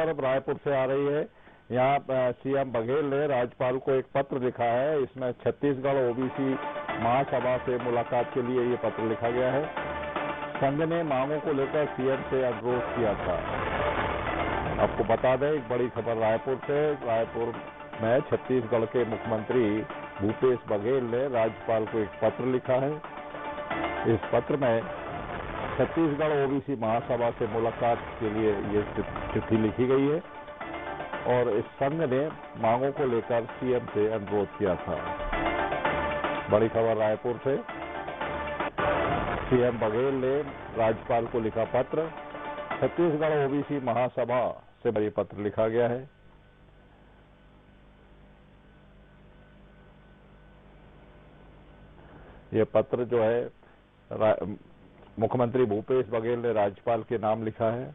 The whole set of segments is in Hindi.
खबर अब रायपुर से आ रही है। यहाँ सीएम बघेल ने राज्यपाल को एक पत्र लिखा है। इसमें छत्तीसगढ़ ओबीसी महासभा से मुलाकात के लिए ये पत्र लिखा गया है। संघ ने मांगों को लेकर सीएम से अनुरोध किया था। आपको बता दें, एक बड़ी खबर रायपुर से। रायपुर में छत्तीसगढ़ के मुख्यमंत्री भूपेश बघेल ने राज्यपाल को एक पत्र लिखा है। इस पत्र में छत्तीसगढ़ ओबीसी महासभा से मुलाकात के लिए ये चिट्ठी लिखी गई है और इस संघ ने मांगों को लेकर सीएम से अनुरोध किया था। बड़ी खबर रायपुर से। सीएम बघेल ने राज्यपाल को लिखा पत्र। छत्तीसगढ़ ओबीसी महासभा से ये पत्र लिखा गया है। ये पत्र जो है मुख्यमंत्री भूपेश बघेल ने राज्यपाल के नाम लिखा है।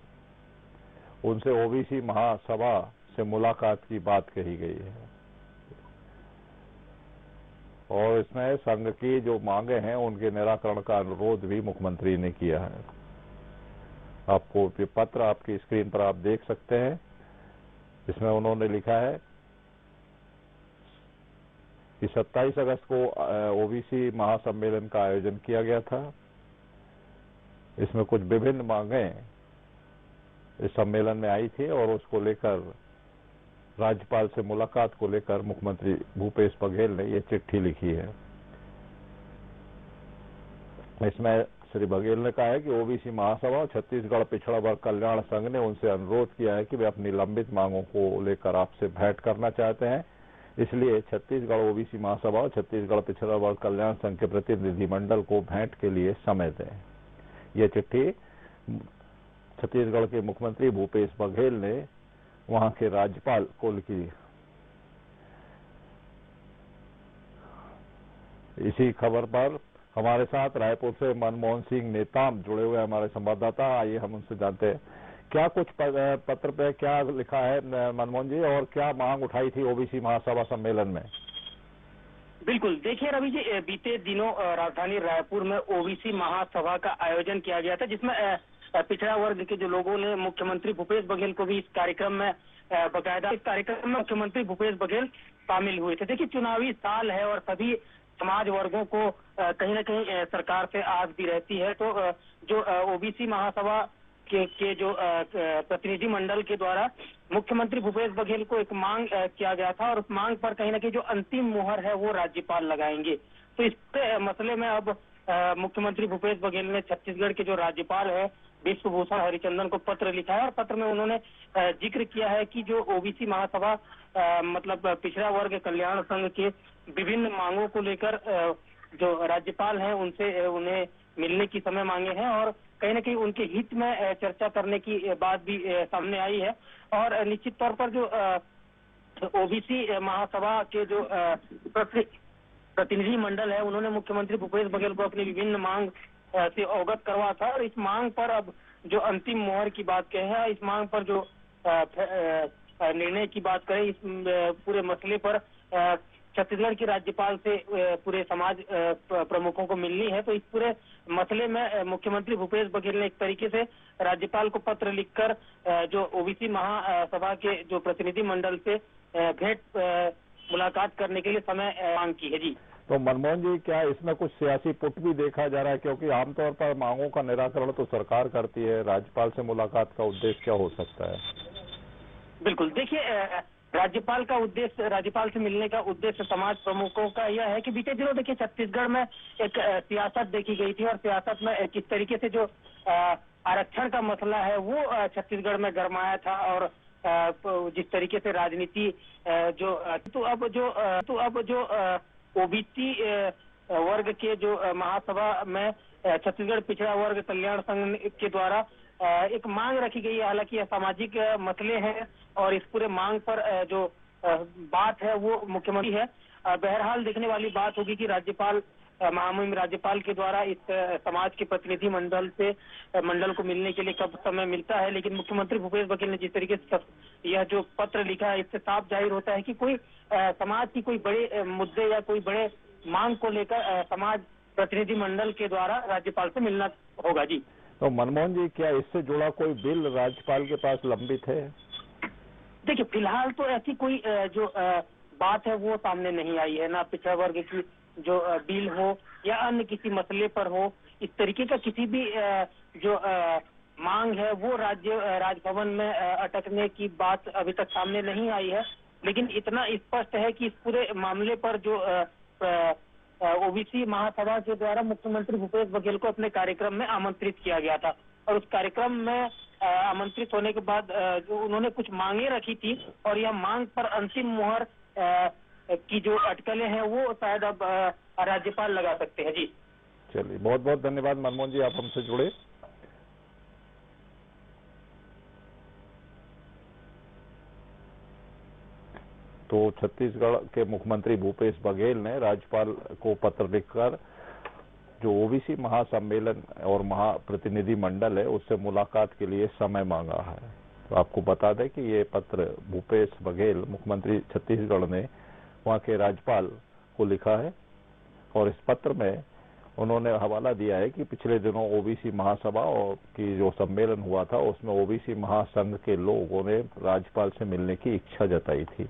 उनसे ओबीसी महासभा से मुलाकात की बात कही गई है और इसमें संघ की जो मांगे हैं उनके निराकरण का अनुरोध भी मुख्यमंत्री ने किया है। आपको ये पत्र आपकी स्क्रीन पर आप देख सकते हैं। इसमें उन्होंने लिखा है कि 27 अगस्त को ओबीसी महासम्मेलन का आयोजन किया गया था। इसमें कुछ विभिन्न मांगें इस सम्मेलन में आई थी और उसको लेकर राज्यपाल से मुलाकात को लेकर मुख्यमंत्री भूपेश बघेल ने ये चिट्ठी लिखी है। इसमें श्री बघेल ने कहा है कि ओबीसी महासभा और छत्तीसगढ़ पिछड़ा वर्ग कल्याण संघ ने उनसे अनुरोध किया है कि वे अपनी लंबित मांगों को लेकर आपसे भेंट करना चाहते हैं। इसलिए छत्तीसगढ़ ओबीसी महासभा और छत्तीसगढ़ पिछड़ा वर्ग कल्याण संघ के प्रतिनिधिमंडल को भेंट के लिए समय दें। ये चिट्ठी छत्तीसगढ़ के मुख्यमंत्री भूपेश बघेल ने वहां के राज्यपाल को लिखी। इसी खबर पर हमारे साथ रायपुर से मनमोहन सिंह नेताम जुड़े हुए हमारे संवाददाता। आइए हम उनसे जानते हैं क्या कुछ पत्र पे क्या लिखा है मनमोहन जी, और क्या मांग उठाई थी ओबीसी महासभा सम्मेलन में। बिल्कुल, देखिए रवि जी, बीते दिनों राजधानी रायपुर में ओबीसी महासभा का आयोजन किया गया था, जिसमें पिछड़ा वर्ग के जो लोगों ने मुख्यमंत्री भूपेश बघेल को भी इस कार्यक्रम में बकायदा इस कार्यक्रम में मुख्यमंत्री भूपेश बघेल शामिल हुए थे। देखिए, चुनावी साल है और सभी समाज वर्गों को कहीं न कहीं सरकार से आस भी रहती है। तो जो ओबीसी महासभा के जो प्रतिनिधि मंडल के द्वारा मुख्यमंत्री भूपेश बघेल को एक मांग किया गया था और उस मांग पर कहीं न कहीं जो अंतिम मुहर है वो राज्यपाल लगाएंगे। तो इस मसले में अब मुख्यमंत्री भूपेश बघेल ने छत्तीसगढ़ के जो राज्यपाल है विश्वभूषण हरिचंदन को पत्र लिखा है और पत्र में उन्होंने जिक्र किया है कि जो ओबीसी महासभा मतलब पिछड़ा वर्ग कल्याण संघ के विभिन्न मांगों को लेकर जो राज्यपाल हैं उनसे उन्हें मिलने की समय मांगे हैं और कहीं न कहीं उनके हित में चर्चा करने की बात भी सामने आई है। और निश्चित तौर पर जो ओबीसी महासभा के जो प्रतिनिधि मंडल है उन्होंने मुख्यमंत्री भूपेश बघेल को अपनी विभिन्न मांग से अवगत करवा था और इस मांग पर अब जो अंतिम मोहर की बात कहे हैं, इस मांग पर जो निर्णय की बात करें, इस पूरे मसले पर छत्तीसगढ़ के राज्यपाल से पूरे समाज प्रमुखों को मिलनी है। तो इस पूरे मसले में मुख्यमंत्री भूपेश बघेल ने एक तरीके से राज्यपाल को पत्र लिखकर जो ओबीसी महासभा के जो प्रतिनिधि मंडल से भेंट मुलाकात करने के लिए समय मांग की है। जी तो मनमोहन जी, क्या इसमें कुछ सियासी पुट भी देखा जा रहा है, क्योंकि आमतौर पर मांगों का निराकरण तो सरकार करती है, राज्यपाल से मुलाकात का उद्देश्य क्या हो सकता है? बिल्कुल, देखिए राज्यपाल का उद्देश्य, राज्यपाल से मिलने का उद्देश्य समाज प्रमुखों का यह है कि बीते दिनों देखिए छत्तीसगढ़ में एक सियासत देखी गई थी और सियासत में किस तरीके से जो आरक्षण का मसला है वो छत्तीसगढ़ में गरमाया था और जिस तरीके से राजनीति जो अब जो ओबीसी वर्ग के जो महासभा में छत्तीसगढ़ पिछड़ा वर्ग कल्याण संघ के द्वारा एक मांग रखी गई है। हालांकि यह सामाजिक मसले हैं और इस पूरे मांग पर जो बात है वो मुख्यमंत्री है। बहरहाल देखने वाली बात होगी कि राज्यपाल महामहिम राज्यपाल के द्वारा इस समाज के प्रतिनिधि मंडल को मिलने के लिए कब समय मिलता है। लेकिन मुख्यमंत्री भूपेश बघेल ने जिस तरीके से यह जो पत्र लिखा है, इससे साफ जाहिर होता है कि कोई समाज की कोई बड़े मुद्दे या कोई बड़े मांग को लेकर समाज प्रतिनिधि मंडल के द्वारा राज्यपाल से मिलना होगा। जी तो मनमोहन जी, क्या इससे जुड़ा कोई बिल राज्यपाल के पास लंबित है? देखिए फिलहाल तो ऐसी कोई जो बात है वो सामने नहीं आई है, ना पिछड़ा वर्ग की जो बिल हो या अन्य किसी मसले पर हो। इस तरीके का किसी भी जो मांग है वो राजभवन में अटकने की बात अभी तक सामने नहीं आई है। लेकिन इतना स्पष्ट है कि इस पूरे मामले पर जो ओबीसी महासभा के द्वारा मुख्यमंत्री भूपेश बघेल को अपने कार्यक्रम में आमंत्रित किया गया था, और उस कार्यक्रम में आमंत्रित होने के बाद जो उन्होंने कुछ मांगे रखी थी, और यह मांग पर अंतिम मुहर की जो अटकलें हैं वो शायद अब राज्यपाल लगा सकते हैं। जी चलिए, बहुत बहुत धन्यवाद मनमोहन जी, आप हमसे जुड़े। तो छत्तीसगढ़ के मुख्यमंत्री भूपेश बघेल ने राज्यपाल को पत्र लिखकर जो ओबीसी महासम्मेलन और महाप्रतिनिधि मंडल है उससे मुलाकात के लिए समय मांगा है। तो आपको बता दें कि ये पत्र भूपेश बघेल मुख्यमंत्री छत्तीसगढ़ ने वहां के राज्यपाल को लिखा है, और इस पत्र में उन्होंने हवाला दिया है कि पिछले दिनों ओबीसी महासभा और की जो सम्मेलन हुआ था उसमें ओबीसी महासंघ के लोगों ने राज्यपाल से मिलने की इच्छा जताई थी।